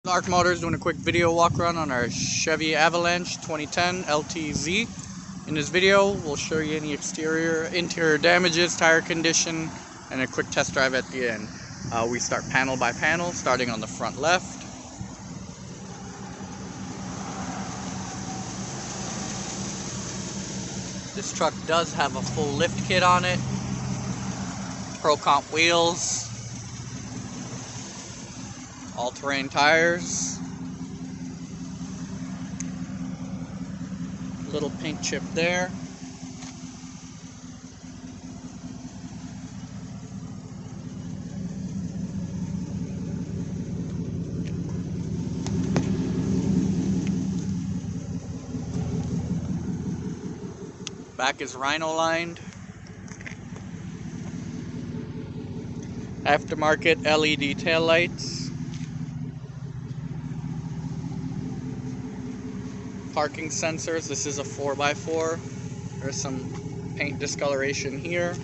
Arc Motors doing a quick video walk around on our Chevy Avalanche 2010 LTZ. In this video, we'll show you any interior damages, tire condition, and a quick test drive at the end. We start panel by panel, starting on the front left. This truck does have a full lift kit on it, Pro Comp wheels, all-terrain tires, little paint chip there. Back is rhino lined. Aftermarket LED taillights. Parking sensors. This is a 4x4. There's some paint discoloration here.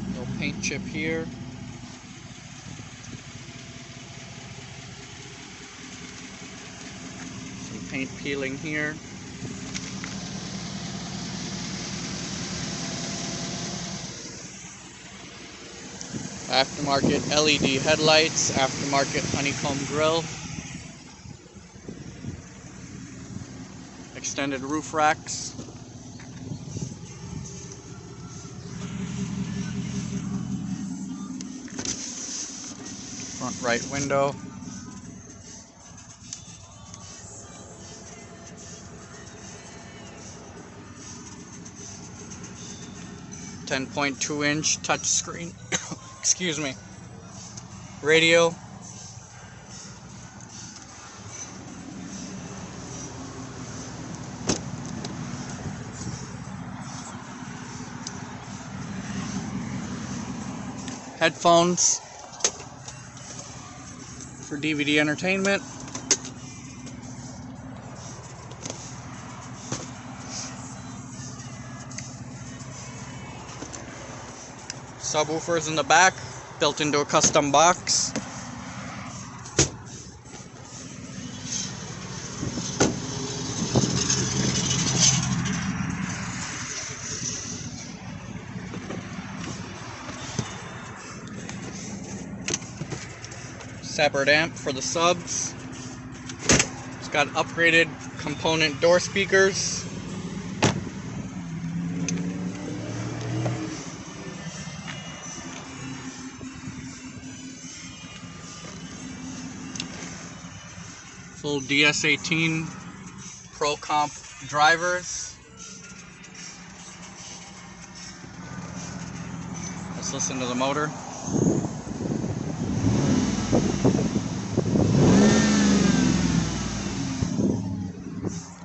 Little paint chip here. Some paint peeling here. Aftermarket LED headlights, aftermarket honeycomb grille, extended roof racks, front right window, .2-inch touchscreen. Excuse me. Radio. Headphones for DVD entertainment. Subwoofers in the back, built into a custom box. Separate amp for the subs. It's got upgraded component door speakers. Full DS18 Pro Comp drivers. Let's listen to the motor.